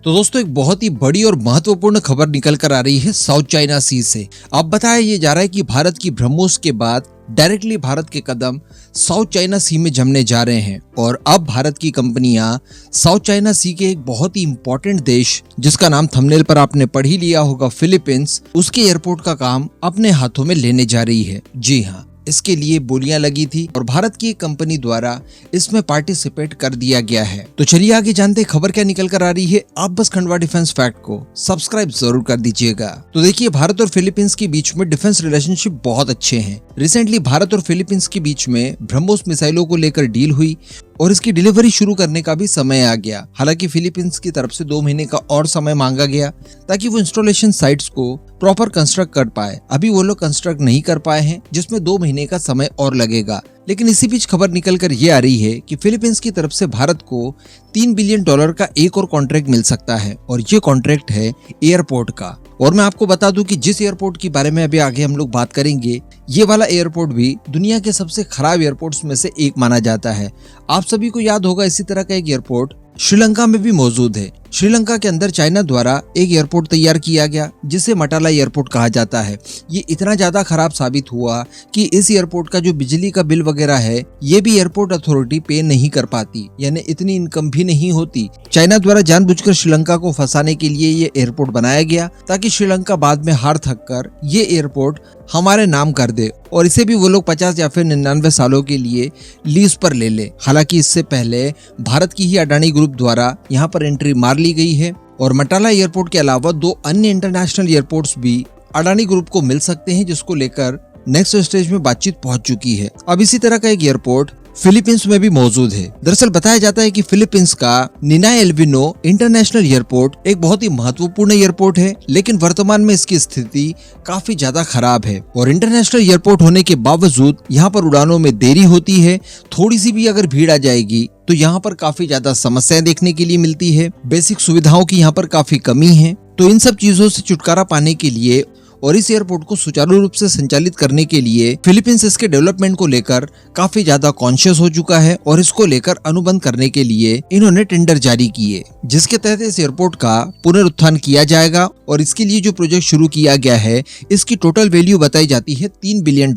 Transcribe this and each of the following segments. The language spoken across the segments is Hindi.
तो दोस्तों एक बहुत ही बड़ी और महत्वपूर्ण खबर निकल कर आ रही है साउथ चाइना सी से। अब बताया ये जा रहा है कि भारत की ब्रह्मोस के बाद डायरेक्टली भारत के कदम साउथ चाइना सी में जमने जा रहे हैं और अब भारत की कंपनियां साउथ चाइना सी के एक बहुत ही इंपॉर्टेंट देश, जिसका नाम थंबनेल पर आपने पढ़ ही लिया होगा, फिलीपींस, उसके एयरपोर्ट का काम अपने हाथों में लेने जा रही है। जी हाँ, इसके लिए बोलियां लगी थी और भारत की एक कंपनी द्वारा इसमें पार्टिसिपेट कर दिया गया है। तो चलिए आगे जानते हैं खबर क्या निकल कर आ रही है। आप बस खंडवा डिफेंस फैक्ट को सब्सक्राइब जरूर कर दीजिएगा। तो देखिए, भारत और फिलीपींस के बीच में डिफेंस रिलेशनशिप बहुत अच्छे हैं। रिसेंटली भारत और फिलीपींस के बीच में ब्रह्मोस मिसाइलों को लेकर डील हुई और इसकी डिलीवरी शुरू करने का भी समय आ गया। हालांकि फिलीपींस की तरफ से 2 महीने का और समय मांगा गया ताकि वो इंस्टॉलेशन साइट्स को प्रॉपर कंस्ट्रक्ट कर पाए। अभी वो लोग कंस्ट्रक्ट नहीं कर पाए हैं, जिसमें 2 महीने का समय और लगेगा। लेकिन इसी बीच खबर निकल कर ये आ रही है कि फिलीपींस की तरफ से भारत को $3 बिलियन का एक और कॉन्ट्रैक्ट मिल सकता है और ये कॉन्ट्रैक्ट है एयरपोर्ट का। और मैं आपको बता दूं कि जिस एयरपोर्ट के बारे में अभी आगे हम लोग बात करेंगे, ये वाला एयरपोर्ट भी दुनिया के सबसे खराब एयरपोर्ट्स में से एक माना जाता है। आप सभी को याद होगा, इसी तरह का एक एयरपोर्ट श्रीलंका में भी मौजूद है। श्रीलंका के अंदर चाइना द्वारा एक एयरपोर्ट तैयार किया गया जिसे मटाला एयरपोर्ट कहा जाता है। ये इतना ज्यादा खराब साबित हुआ कि इस एयरपोर्ट का जो बिजली का बिल वगैरह है, ये भी एयरपोर्ट अथॉरिटी पे नहीं कर पाती, यानी इतनी इनकम भी नहीं होती। चाइना द्वारा जानबूझकर श्रीलंका को फंसाने के लिए ये एयरपोर्ट बनाया गया ताकि श्रीलंका बाद में हार थक कर ये एयरपोर्ट हमारे नाम कर दे और इसे भी वो लोग 50 या फिर 99 सालों के लिए लीज पर ले ले। हालांकि इससे पहले भारत की ही अडानी ग्रुप द्वारा यहाँ पर एंट्री मार ली गई है और मटाला एयरपोर्ट के अलावा 2 अन्य इंटरनेशनल एयरपोर्ट्स भी अडानी ग्रुप को मिल सकते हैं, जिसको लेकर नेक्स्ट स्टेज में बातचीत पहुंच चुकी है। अब इसी तरह का एक एयरपोर्ट फिलीपींस में भी मौजूद है। दरअसल बताया जाता है कि फिलीपींस का निनाय एल्विनो इंटरनेशनल एयरपोर्ट एक बहुत ही महत्वपूर्ण एयरपोर्ट है, लेकिन वर्तमान में इसकी स्थिति काफी ज्यादा खराब है और इंटरनेशनल एयरपोर्ट होने के बावजूद यहाँ पर उड़ानों में देरी होती है। थोड़ी सी भी अगर भीड़ आ जाएगी तो यहाँ पर काफी ज्यादा समस्याएं देखने के लिए मिलती है। बेसिक सुविधाओं की यहाँ पर काफी कमी है। तो इन सब चीजों से छुटकारा पाने के लिए और इस एयरपोर्ट को सुचारू रूप से संचालित करने के लिए फिलीपींस इसके डेवलपमेंट को लेकर काफी ज्यादा कॉन्शियस हो चुका है और इसको लेकर अनुबंध करने के लिए इन्होंने टेंडर जारी किए, जिसके तहत इस एयरपोर्ट का पुनरुत्थान किया जाएगा। और इसके लिए जो प्रोजेक्ट शुरू किया गया है, इसकी टोटल वैल्यू बताई जाती है $3 बिलियन।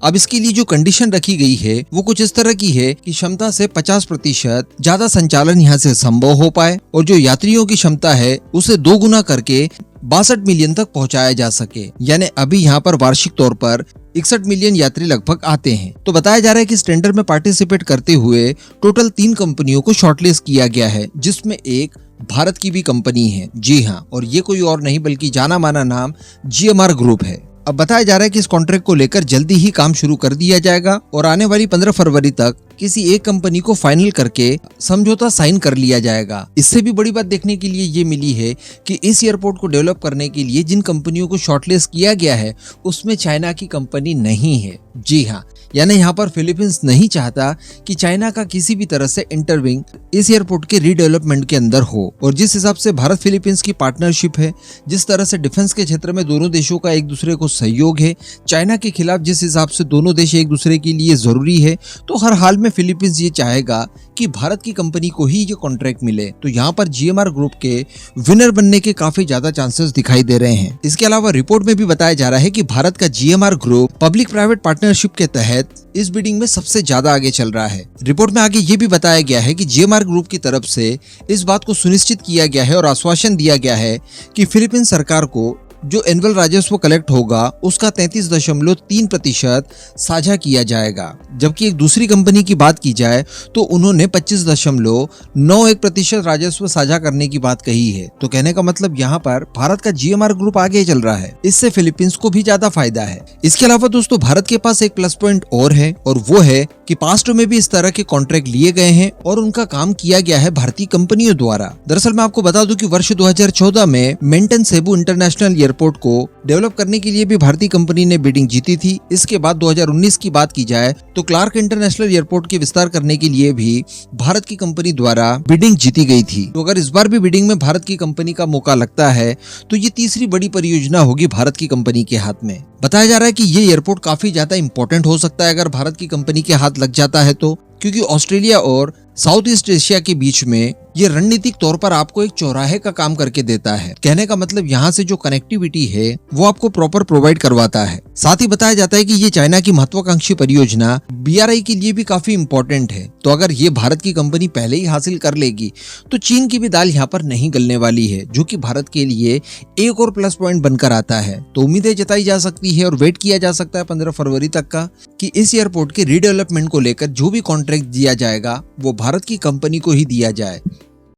अब इसके लिए जो कंडीशन रखी गई है वो कुछ इस तरह की है कि क्षमता से 50% ज्यादा संचालन यहाँ से संभव हो पाए और जो यात्रियों की क्षमता है उसे 2 गुना करके 62 मिलियन तक पहुंचाया जा सके। यानी अभी यहाँ पर वार्षिक तौर पर 61 मिलियन यात्री लगभग आते हैं। तो बताया जा रहा है कि इस टेंडर में पार्टिसिपेट करते हुए टोटल 3 कंपनियों को शॉर्टलिस्ट किया गया है, जिसमें एक भारत की भी कंपनी है। जी हाँ, और ये कोई और नहीं बल्कि जाना माना नाम GMR ग्रुप है। अब बताया जा रहा है कि इस कॉन्ट्रैक्ट को लेकर जल्दी ही काम शुरू कर दिया जाएगा और आने वाली 15 फरवरी तक किसी एक कंपनी को फाइनल करके समझौता साइन कर लिया जाएगा। इससे भी बड़ी बात देखने के लिए ये मिली है कि इस एयरपोर्ट को डेवलप करने के लिए जिन कंपनियों को शॉर्टलिस्ट किया गया है उसमें चाइना की कंपनी नहीं है। जी हाँ, यानी यहाँ पर फिलीपींस नहीं चाहता कि चाइना का किसी भी तरह से इंटरविंग इस एयरपोर्ट के रीडेवलपमेंट के अंदर हो। और जिस हिसाब से भारत फिलीपींस की पार्टनरशिप है, जिस तरह से डिफेंस के क्षेत्र में दोनों देशों का एक दूसरे को सहयोग है, चाइना के खिलाफ जिस हिसाब से दोनों देश एक दूसरे के लिए जरूरी है, तो हर हाल में फिलीपींस ये चाहेगा कि भारत की कंपनी को ही ये कॉन्ट्रैक्ट मिले। तो यहाँ पर GMR ग्रुप के विनर बनने के काफी ज्यादा चांसेस दिखाई दे रहे हैं। इसके अलावा रिपोर्ट में भी बताया जा रहा है कि भारत का GMR group public private partnership के तहत इस बिडिंग में सबसे ज्यादा आगे चल रहा है। रिपोर्ट में आगे ये भी बताया गया है कि GMR ग्रुप की तरफ से इस बात को सुनिश्चित किया गया है और आश्वासन दिया गया है कि फिलीपीन सरकार को जो एनुअल राजस्व कलेक्ट होगा उसका 33.3% साझा किया जाएगा। जबकि एक दूसरी कंपनी की बात की जाए तो उन्होंने 25.91% राजस्व साझा करने की बात कही है। तो कहने का मतलब यहाँ पर भारत का GMR ग्रुप आगे चल रहा है, इससे फिलीपींस को भी ज्यादा फायदा है। इसके अलावा दोस्तों भारत के पास एक प्लस पॉइंट और है और वो है कि पास्ट में भी इस तरह के कॉन्ट्रैक्ट लिए गए हैं और उनका काम किया गया है भारतीय कंपनियों द्वारा। दरअसल मैं आपको बता दूं कि वर्ष 2014 में मेंटन सेबू इंटरनेशनल एयरपोर्ट को डेवलप करने के लिए भी भारतीय कंपनी ने बिडिंग जीती थी। इसके बाद 2019 की बात की जाए तो क्लार्क इंटरनेशनल एयरपोर्ट के विस्तार करने के लिए भी भारत की कंपनी द्वारा बिडिंग जीती गई थी। तो अगर इस बार भी बिडिंग में भारत की कंपनी का मौका लगता है तो ये तीसरी बड़ी परियोजना होगी भारत की कंपनी के हाथ में। बताया जा रहा है कि ये एयरपोर्ट काफी ज्यादा इंपॉर्टेंट हो सकता है अगर भारत की कंपनी के हाथ लग जाता है तो, क्योंकि ऑस्ट्रेलिया और साउथ ईस्ट एशिया के बीच में ये रणनीतिक तौर पर आपको एक चौराहे का काम करके देता है। कहने का मतलब यहाँ से जो कनेक्टिविटी है वो आपको प्रॉपर प्रोवाइड करवाता है। साथ ही बताया जाता है कि ये चाइना की महत्वाकांक्षी परियोजना BRI के लिए भी काफी इंपॉर्टेंट है। तो अगर ये भारत की कंपनी पहले ही हासिल कर लेगी तो चीन की भी दाल यहाँ पर नहीं गलने वाली है, जो कि भारत के लिए एक और प्लस पॉइंट बनकर आता है। तो उम्मीदें जताई जा सकती है और वेट किया जा सकता है 15 फरवरी तक का कि इस एयरपोर्ट के रीडेवलपमेंट को लेकर जो भी कॉन्ट्रैक्ट दिया जाएगा वो भारत की कंपनी को ही दिया जाए।